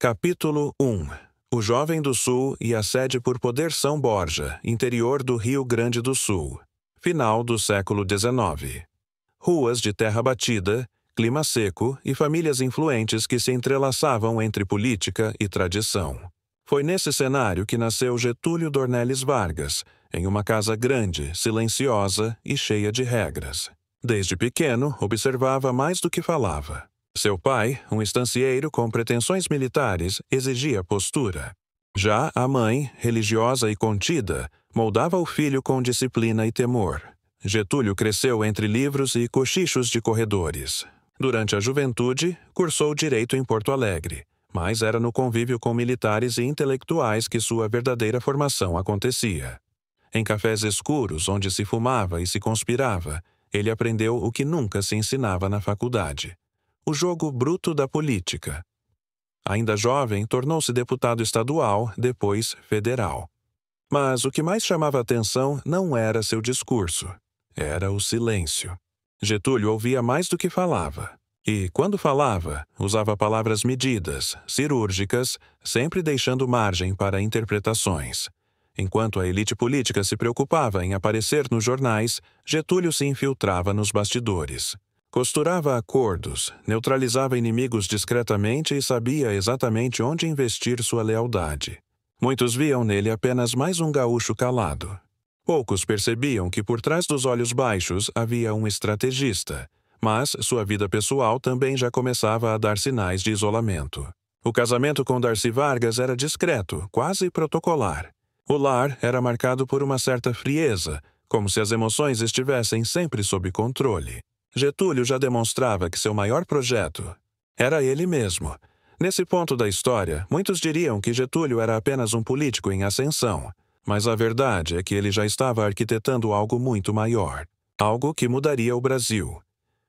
Capítulo 1. O Jovem do Sul e a sede por poder São Borja, interior do Rio Grande do Sul. Final do século XIX. Ruas de terra batida, clima seco e famílias influentes que se entrelaçavam entre política e tradição. Foi nesse cenário que nasceu Getúlio Dornelles Vargas, em uma casa grande, silenciosa e cheia de regras. Desde pequeno, observava mais do que falava. Seu pai, um estancieiro com pretensões militares, exigia postura. Já a mãe, religiosa e contida, moldava o filho com disciplina e temor. Getúlio cresceu entre livros e cochichos de corredores. Durante a juventude, cursou direito em Porto Alegre, mas era no convívio com militares e intelectuais que sua verdadeira formação acontecia. Em cafés escuros, onde se fumava e se conspirava, ele aprendeu o que nunca se ensinava na faculdade: o jogo bruto da política. Ainda jovem, tornou-se deputado estadual, depois federal. Mas o que mais chamava atenção não era seu discurso, era o silêncio. Getúlio ouvia mais do que falava. E, quando falava, usava palavras medidas, cirúrgicas, sempre deixando margem para interpretações. Enquanto a elite política se preocupava em aparecer nos jornais, Getúlio se infiltrava nos bastidores. Costurava acordos, neutralizava inimigos discretamente e sabia exatamente onde investir sua lealdade. Muitos viam nele apenas mais um gaúcho calado. Poucos percebiam que por trás dos olhos baixos havia um estrategista, mas sua vida pessoal também já começava a dar sinais de isolamento. O casamento com Darcy Vargas era discreto, quase protocolar. O lar era marcado por uma certa frieza, como se as emoções estivessem sempre sob controle. Getúlio já demonstrava que seu maior projeto era ele mesmo. Nesse ponto da história, muitos diriam que Getúlio era apenas um político em ascensão, mas a verdade é que ele já estava arquitetando algo muito maior, algo que mudaria o Brasil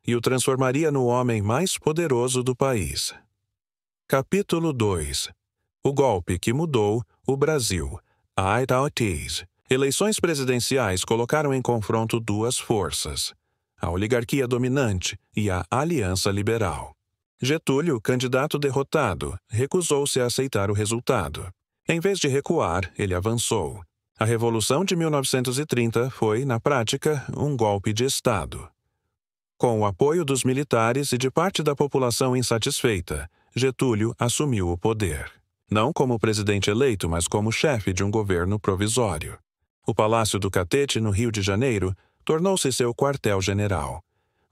e o transformaria no homem mais poderoso do país. Capítulo 2. O golpe que mudou o Brasil. Aitaotis. Eleições presidenciais colocaram em confronto duas forças: a oligarquia dominante e a Aliança Liberal. Getúlio, candidato derrotado, recusou-se a aceitar o resultado. Em vez de recuar, ele avançou. A Revolução de 1930 foi, na prática, um golpe de Estado. Com o apoio dos militares e de parte da população insatisfeita, Getúlio assumiu o poder. Não como presidente eleito, mas como chefe de um governo provisório. O Palácio do Catete, no Rio de Janeiro, tornou-se seu quartel-general.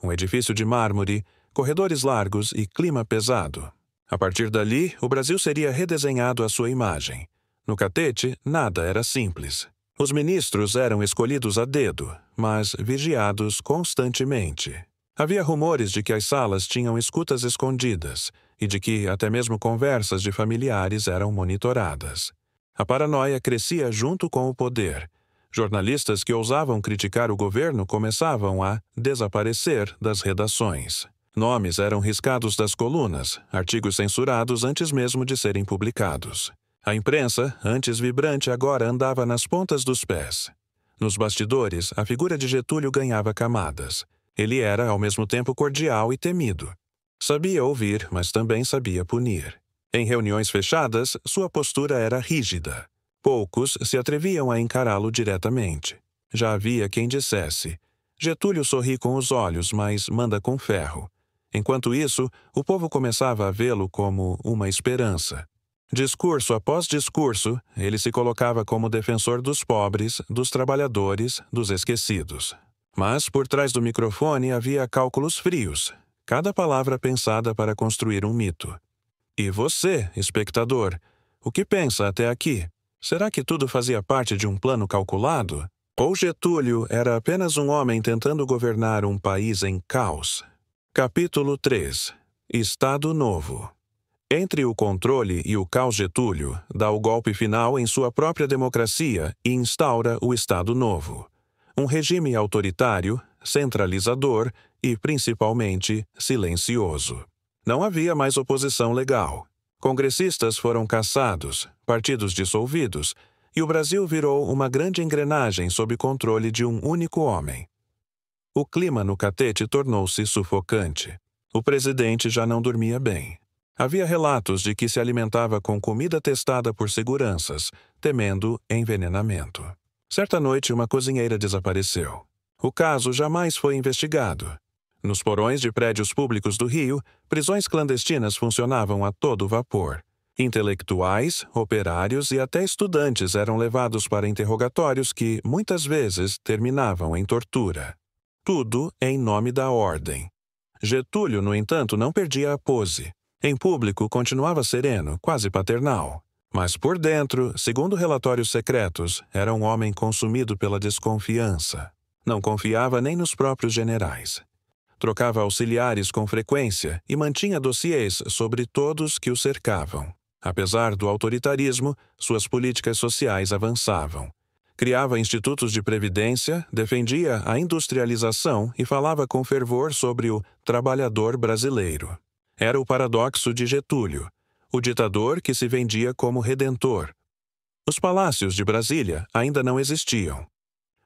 Um edifício de mármore, corredores largos e clima pesado. A partir dali, o Brasil seria redesenhado à sua imagem. No Catete, nada era simples. Os ministros eram escolhidos a dedo, mas vigiados constantemente. Havia rumores de que as salas tinham escutas escondidas e de que até mesmo conversas de familiares eram monitoradas. A paranoia crescia junto com o poder. Jornalistas que ousavam criticar o governo começavam a desaparecer das redações. Nomes eram riscados das colunas, artigos censurados antes mesmo de serem publicados. A imprensa, antes vibrante, agora andava nas pontas dos pés. Nos bastidores, a figura de Getúlio ganhava camadas. Ele era, ao mesmo tempo, cordial e temido. Sabia ouvir, mas também sabia punir. Em reuniões fechadas, sua postura era rígida. Poucos se atreviam a encará-lo diretamente. Já havia quem dissesse: Getúlio sorri com os olhos, mas manda com ferro. Enquanto isso, o povo começava a vê-lo como uma esperança. Discurso após discurso, ele se colocava como defensor dos pobres, dos trabalhadores, dos esquecidos. Mas por trás do microfone havia cálculos frios, cada palavra pensada para construir um mito. E você, espectador, o que pensa até aqui? Será que tudo fazia parte de um plano calculado? Ou Getúlio era apenas um homem tentando governar um país em caos? Capítulo 3. Estado Novo. Entre o controle e o caos, Getúlio dá o golpe final em sua própria democracia e instaura o Estado Novo. Um regime autoritário, centralizador e, principalmente, silencioso. Não havia mais oposição legal. Congressistas foram cassados, partidos dissolvidos, e o Brasil virou uma grande engrenagem sob controle de um único homem. O clima no Catete tornou-se sufocante. O presidente já não dormia bem. Havia relatos de que se alimentava com comida testada por seguranças, temendo envenenamento. Certa noite, uma cozinheira desapareceu. O caso jamais foi investigado. Nos porões de prédios públicos do Rio, prisões clandestinas funcionavam a todo vapor. Intelectuais, operários e até estudantes eram levados para interrogatórios que, muitas vezes, terminavam em tortura. Tudo em nome da ordem. Getúlio, no entanto, não perdia a pose. Em público, continuava sereno, quase paternal. Mas por dentro, segundo relatórios secretos, era um homem consumido pela desconfiança. Não confiava nem nos próprios generais. Trocava auxiliares com frequência e mantinha dossiês sobre todos que o cercavam. Apesar do autoritarismo, suas políticas sociais avançavam. Criava institutos de previdência, defendia a industrialização e falava com fervor sobre o trabalhador brasileiro. Era o paradoxo de Getúlio, o ditador que se vendia como redentor. Os palácios de Brasília ainda não existiam,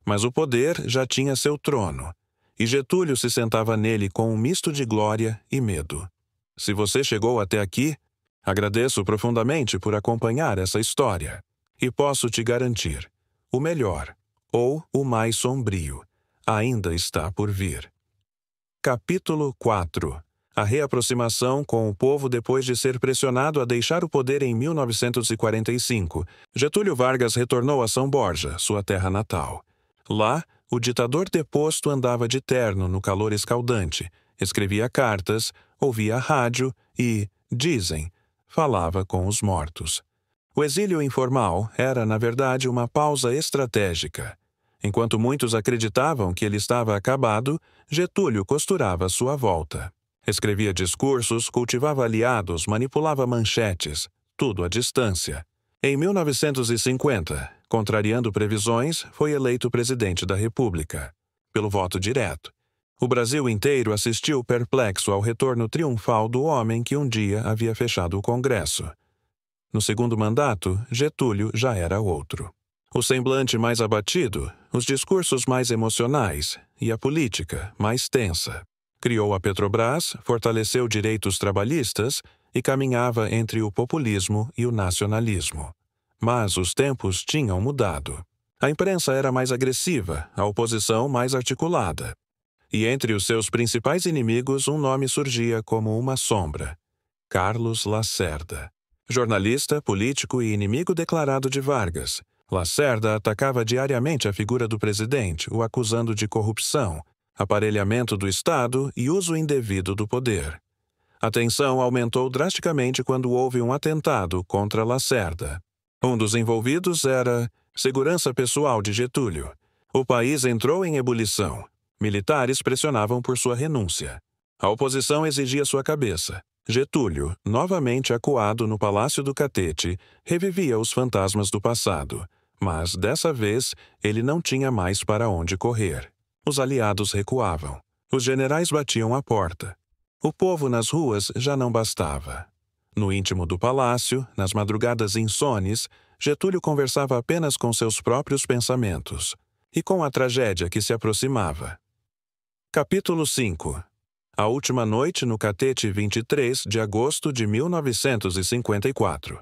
mas o poder já tinha seu trono, e Getúlio se sentava nele com um misto de glória e medo. Se você chegou até aqui, agradeço profundamente por acompanhar essa história, e posso te garantir, o melhor, ou o mais sombrio, ainda está por vir. Capítulo 4. A reaproximação com o povo depois de ser pressionado a deixar o poder em 1945. Getúlio Vargas retornou a São Borja, sua terra natal. Lá, o ditador deposto andava de terno no calor escaldante, escrevia cartas, ouvia rádio e, dizem, falava com os mortos. O exílio informal era, na verdade, uma pausa estratégica. Enquanto muitos acreditavam que ele estava acabado, Getúlio costurava sua volta. Escrevia discursos, cultivava aliados, manipulava manchetes, tudo à distância. Em 1950, contrariando previsões, foi eleito presidente da República, pelo voto direto. O Brasil inteiro assistiu perplexo ao retorno triunfal do homem que um dia havia fechado o Congresso. No segundo mandato, Getúlio já era outro. O semblante mais abatido, os discursos mais emocionais e a política mais tensa. Criou a Petrobras, fortaleceu direitos trabalhistas e caminhava entre o populismo e o nacionalismo. Mas os tempos tinham mudado. A imprensa era mais agressiva, a oposição mais articulada. E entre os seus principais inimigos um nome surgia como uma sombra: Carlos Lacerda. Jornalista, político e inimigo declarado de Vargas, Lacerda atacava diariamente a figura do presidente, o acusando de corrupção, aparelhamento do Estado e uso indevido do poder. A tensão aumentou drasticamente quando houve um atentado contra Lacerda. Um dos envolvidos era segurança pessoal de Getúlio. O país entrou em ebulição. Militares pressionavam por sua renúncia. A oposição exigia sua cabeça. Getúlio, novamente acuado no Palácio do Catete, revivia os fantasmas do passado, mas dessa vez ele não tinha mais para onde correr. Os aliados recuavam. Os generais batiam à porta. O povo nas ruas já não bastava. No íntimo do palácio, nas madrugadas insones, Getúlio conversava apenas com seus próprios pensamentos e com a tragédia que se aproximava. Capítulo 5. A última noite no Catete, 23 de agosto de 1954.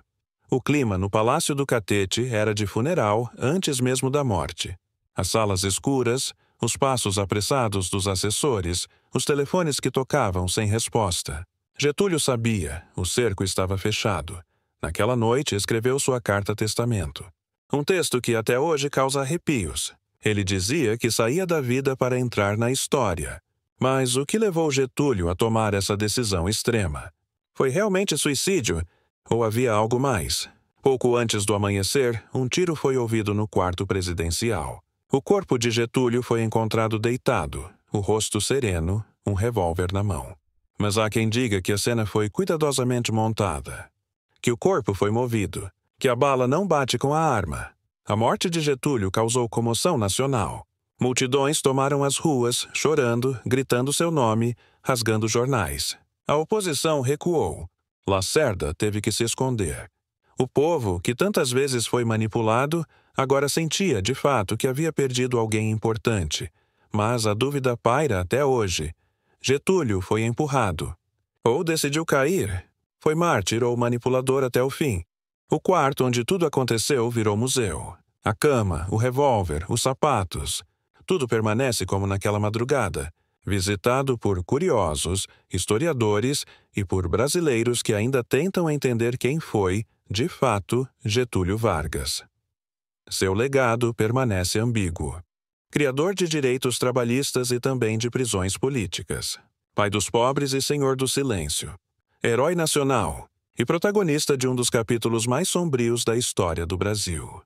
O clima no Palácio do Catete era de funeral antes mesmo da morte. As salas escuras, os passos apressados dos assessores, os telefones que tocavam sem resposta. Getúlio sabia, o cerco estava fechado. Naquela noite escreveu sua carta-testamento. Um texto que até hoje causa arrepios. Ele dizia que saía da vida para entrar na história. Mas o que levou Getúlio a tomar essa decisão extrema? Foi realmente suicídio? Ou havia algo mais? Pouco antes do amanhecer, um tiro foi ouvido no quarto presidencial. O corpo de Getúlio foi encontrado deitado, o rosto sereno, um revólver na mão. Mas há quem diga que a cena foi cuidadosamente montada, que o corpo foi movido, que a bala não bate com a arma. A morte de Getúlio causou comoção nacional. Multidões tomaram as ruas, chorando, gritando seu nome, rasgando jornais. A oposição recuou. Lacerda teve que se esconder. O povo, que tantas vezes foi manipulado, agora sentia, de fato, que havia perdido alguém importante. Mas a dúvida paira até hoje. Getúlio foi empurrado. Ou decidiu cair. Foi mártir ou manipulador até o fim. O quarto onde tudo aconteceu virou museu. A cama, o revólver, os sapatos. Tudo permanece como naquela madrugada, visitado por curiosos, historiadores e por brasileiros que ainda tentam entender quem foi, de fato, Getúlio Vargas. Seu legado permanece ambíguo. Criador de direitos trabalhistas e também de prisões políticas. Pai dos pobres e senhor do silêncio. Herói nacional e protagonista de um dos capítulos mais sombrios da história do Brasil.